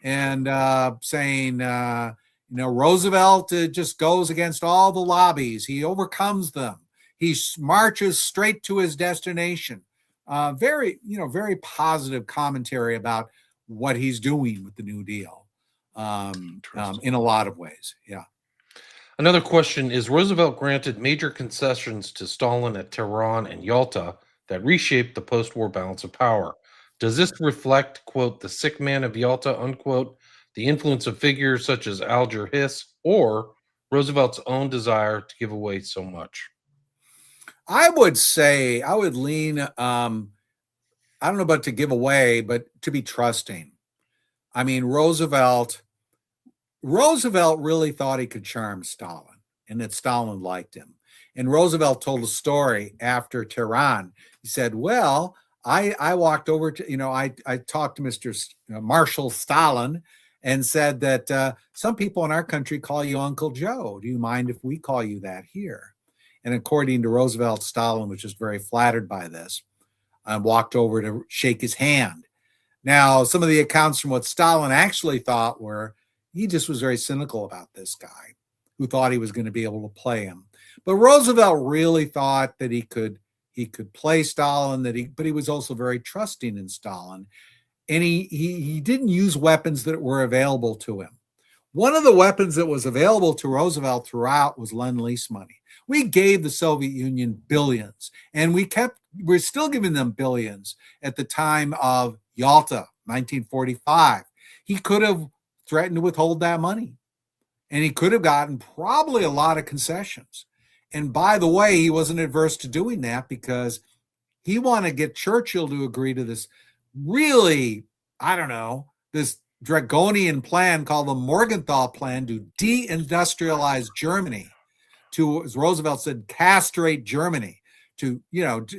and saying, Roosevelt just goes against all the lobbies. He overcomes them. He marches straight to his destination. Very positive commentary about what he's doing with the New Deal, in a lot of ways. Yeah. Another question is Roosevelt granted major concessions to Stalin at Tehran and Yalta that reshaped the post war balance of power. Does this reflect, quote, the sick man of Yalta, unquote, the influence of figures such as Alger Hiss, or Roosevelt's own desire to give away so much? I would say I would lean, I don't know about to give away, but to be trusting. I mean, Roosevelt really thought he could charm Stalin and that Stalin liked him. And Roosevelt told a story after Tehran. He said, well, I walked over to, I talked to Mr. Marshal Stalin and said that some people in our country call you Uncle Joe. Do you mind if we call you that here? And according to Roosevelt, Stalin was just very flattered by this and walked over to shake his hand. Now, some of the accounts from what Stalin actually thought were, he just was very cynical about this guy who thought he was going to be able to play him. But Roosevelt really thought that he could play Stalin, but he was also very trusting in Stalin. And he didn't use weapons that were available to him. One of the weapons that was available to Roosevelt throughout was Lend-Lease money. We gave the Soviet Union billions, and we're still giving them billions at the time of Yalta, 1945. He could have threatened to withhold that money, and he could have gotten probably a lot of concessions. And by the way, he wasn't adverse to doing that because he wanted to get Churchill to agree to this really, this draconian plan called the Morgenthau Plan to deindustrialize Germany, to, as Roosevelt said, castrate Germany, to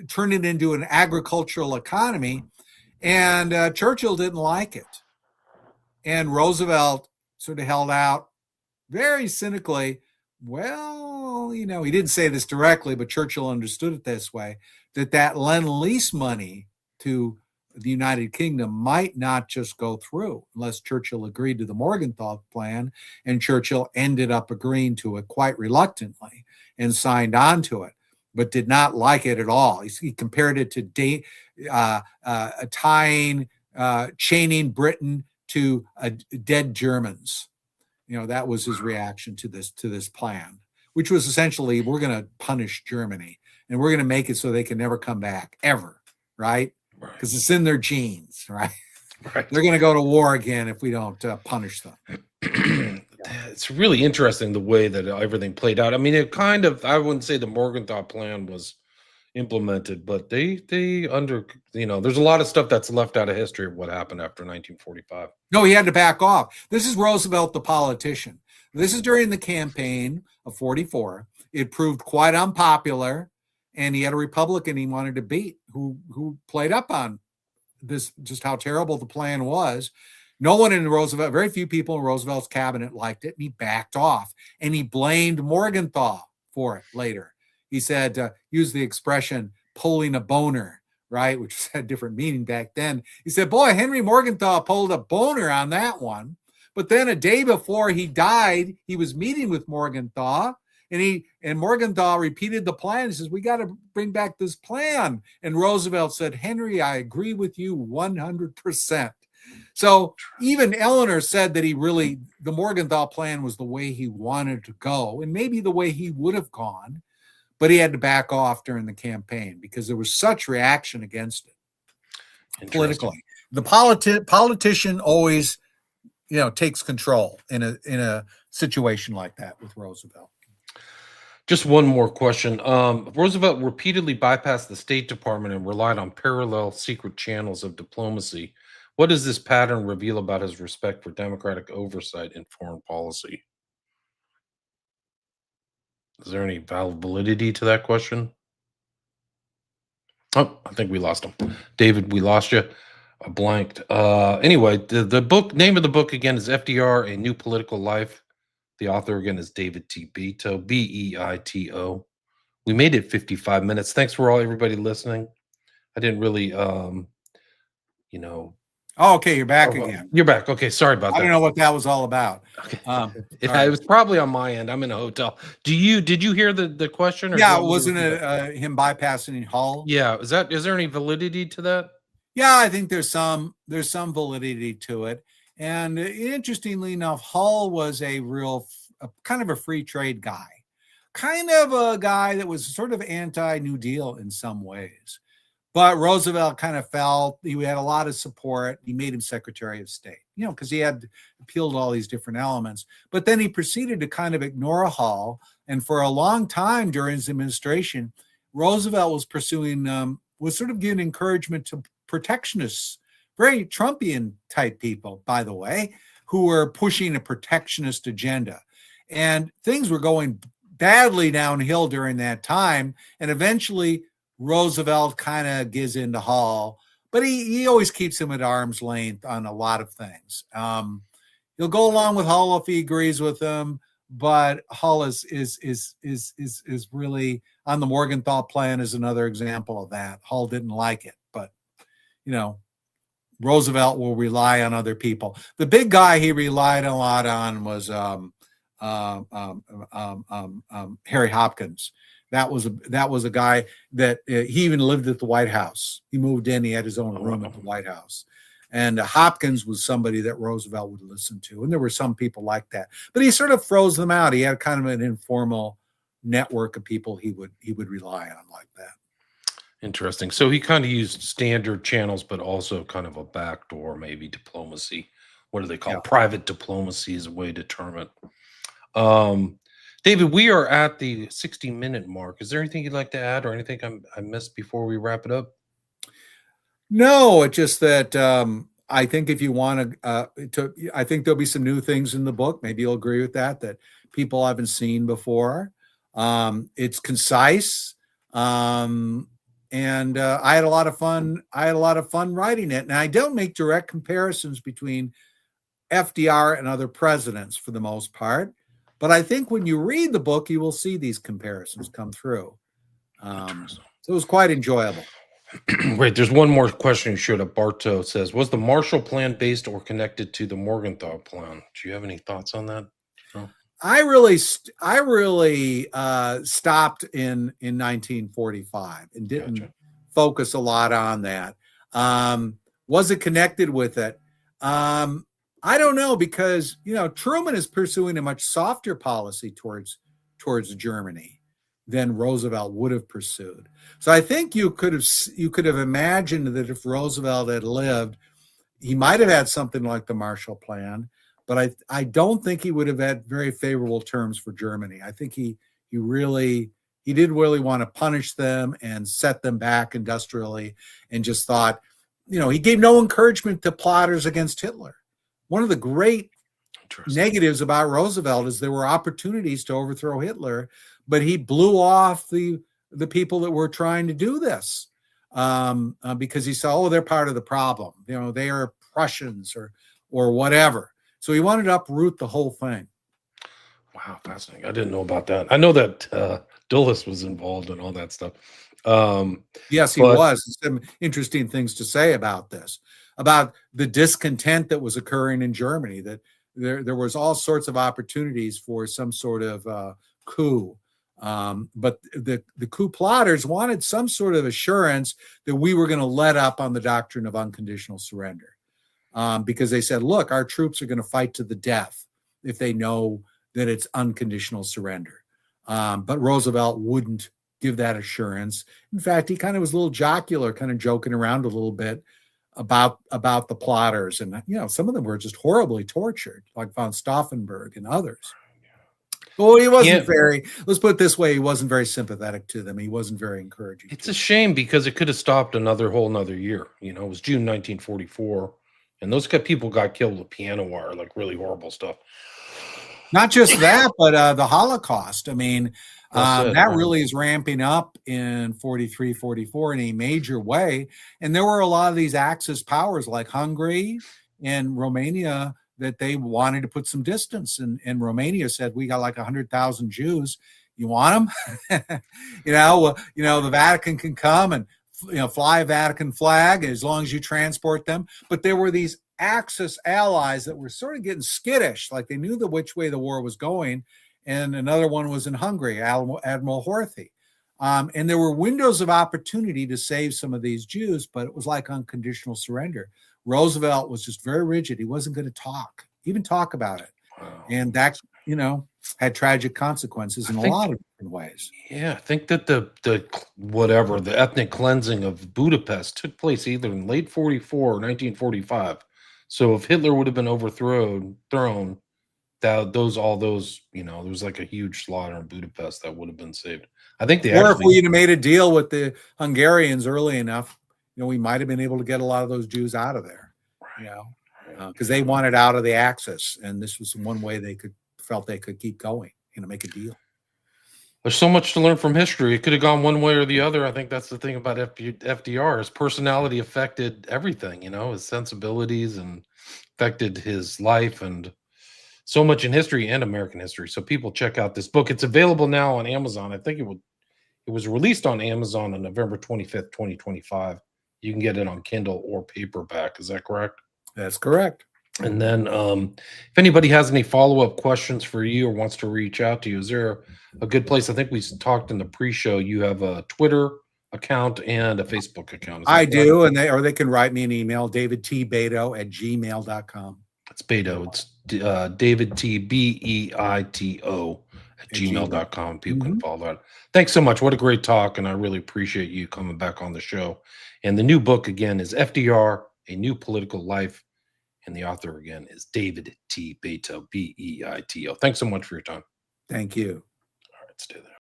turn it into an agricultural economy. And Churchill didn't like it. And Roosevelt sort of held out very cynically. Well, he didn't say this directly, but Churchill understood it this way, that Lend-Lease money to the United Kingdom might not just go through unless Churchill agreed to the Morgenthau Plan, and Churchill ended up agreeing to it quite reluctantly and signed on to it, but did not like it at all. He compared it to chaining Britain to dead Germans. That was his reaction to this plan, which was essentially, we're going to punish Germany and we're going to make it so they can never come back ever, right? Because it's in their genes, right? Right. They're going to go to war again if we don't punish them. It's really interesting the way that everything played out. I mean, I wouldn't say the Morgenthau Plan was implemented, but there's a lot of stuff that's left out of history of what happened after 1945. No, he had to back off. This is Roosevelt, the politician. This is during the campaign of 44. It proved quite unpopular, and he had a Republican he wanted to beat who played up on this, just how terrible the plan was. No one in Roosevelt, very few people in Roosevelt's cabinet liked it, and he backed off. And he blamed Morgenthau for it later. He said, use the expression, pulling a boner, right? Which had a different meaning back then. He said, boy, Henry Morgenthau pulled a boner on that one. But then a day before he died, he was meeting with Morgenthau, and Morgenthau repeated the plan. He says, we got to bring back this plan. And Roosevelt said, Henry, I agree with you 100%. So even Eleanor said that the Morgenthau plan was the way he wanted to go, and maybe the way he would have gone, but he had to back off during the campaign because there was such reaction against it politically. The politician always, takes control in a situation like that with Roosevelt. Just one more question. Roosevelt repeatedly bypassed the State Department and relied on parallel secret channels of diplomacy. What does this pattern reveal about his respect for democratic oversight in foreign policy? Is there any validity to that question? Oh, I think we lost him. David, we lost you. I blanked. Anyway, the book name of the book again is FDR: A New Political Life. The author again is David T. Beito, Beito. We made it 55 minutes. Thanks for everybody listening. I didn't really, Oh, okay, you're back again. You're back. Okay, sorry about that. I don't know what that was all about. Okay. It was probably on my end. I'm in a hotel. Did you hear the question? Or yeah, wasn't it him bypassing Hull? Yeah. Is there any validity to that? Yeah, I think there's some validity to it. And interestingly enough, Hull was a kind of a free trade guy, kind of a guy that was sort of anti-New Deal in some ways. But Roosevelt kind of felt he had a lot of support. He made him Secretary of State, because he had appealed to all these different elements. But then he proceeded to kind of ignore Hull. And for a long time during his administration, Roosevelt was was sort of giving encouragement to protectionists, very Trumpian type people, by the way, who were pushing a protectionist agenda. And things were going badly downhill during that time. And eventually Roosevelt kind of gives in to Hull, but he always keeps him at arm's length on a lot of things. He'll go along with Hull if he agrees with him, but Hull is really on the Morgenthau plan is another example of that. Hull didn't like it, but Roosevelt will rely on other people. The big guy he relied a lot on was Harry Hopkins. That was a guy that he even lived at the White House. He moved in. He had his own room at the White House. And Hopkins was somebody that Roosevelt would listen to. And there were some people like that. But he sort of froze them out. He had kind of an informal network of people he would rely on like that. Interesting. So he kind of used standard channels, but also kind of a backdoor, maybe diplomacy. What do they call it? Private diplomacy is a way to term it. David, we are at the 60-minute mark. Is there anything you'd like to add or anything I missed before we wrap it up? No, it's just that I think if you want to, I think there'll be some new things in the book. Maybe you'll agree with that people haven't seen before. It's concise. And I had a lot of fun. I had a lot of fun writing it. And I don't make direct comparisons between FDR and other presidents for the most part. But I think when you read the book, you will see these comparisons come through. So it was quite enjoyable. Wait, there's one more question you showed up. Bartow says, was the Marshall Plan based or connected to the Morgenthau Plan? Do you have any thoughts on that? No? I really stopped in 1945 and didn't focus a lot on that. Was it connected with it? I don't know, because Truman is pursuing a much softer policy towards Germany than Roosevelt would have pursued. So I think you could have imagined that if Roosevelt had lived, he might have had something like the Marshall Plan, but I don't think he would have had very favorable terms for Germany. I think he did really want to punish them and set them back industrially, and just thought, he gave no encouragement to plotters against Hitler. One of the great negatives about Roosevelt is there were opportunities to overthrow Hitler, but he blew off the people that were trying to do this because he saw, they're part of the problem. They are Prussians or whatever. So he wanted to uproot the whole thing. Wow, fascinating. I didn't know about that. I know that Dulles was involved in all that stuff. Yes, he was. Some interesting things to say about this, about the discontent that was occurring in Germany, that there was all sorts of opportunities for some sort of coup. But the coup plotters wanted some sort of assurance that we were going to let up on the doctrine of unconditional surrender. because they said, look, our troops are going to fight to the death if they know that it's unconditional surrender. But Roosevelt wouldn't give that assurance. In fact, he kind of was a little jocular, kind of joking around a little bit about the plotters. And, some of them were just horribly tortured, like von Stauffenberg and others. Well, he wasn't let's put it this way, he wasn't very sympathetic to them. He wasn't very encouraging. It's a shame because it could have stopped another year. It was June 1944, and those people got killed with piano wire, like really horrible stuff. Not just that, but the Holocaust. I mean, that really is ramping up in 43, 44 in a major way. And there were a lot of these Axis powers like Hungary and Romania that they wanted to put some distance. And Romania said, we got like 100,000 Jews. You want them? The Vatican can come and, fly a Vatican flag as long as you transport them. But there were these Axis allies that were sort of getting skittish, like they knew which way the war was going. And another one was in Hungary, Admiral Horthy. And there were windows of opportunity to save some of these Jews, but it was like unconditional surrender. Roosevelt was just very rigid. He wasn't going to even talk about it. Wow. And that, had tragic consequences in a lot of different ways. Yeah, I think that the ethnic cleansing of Budapest took place either in late 44 or 1945. So if Hitler would have been overthrown, there was like a huge slaughter in Budapest that would have been saved. I think if we had made a deal with the Hungarians early enough, we might have been able to get a lot of those Jews out of there, because they wanted out of the Axis, and this was one way they felt they could keep going, make a deal. There's so much to learn from history. It could have gone one way or the other. I think that's the thing about FDR. His personality affected everything, his sensibilities, and affected his life, and so much in history and American history. So people check out this book. It's available now on Amazon. I think it was released on Amazon on November 25th, 2025. You can get it on Kindle or paperback. Is that correct? That's correct. And then if anybody has any follow-up questions for you or wants to reach out to you, is there a good place? I think we talked in the pre-show. You have a Twitter account and a Facebook account. I do, and they can write me an email, davidtbeito@gmail.com. It's Beito. It's David T. Beito @gmail.com. People can follow that. Thanks so much. What a great talk, and I really appreciate you coming back on the show. And the new book, again, is FDR, A New Political Life. And the author, again, is David T. Beito, Beito. Thanks so much for your time. Thank you. All right, stay there.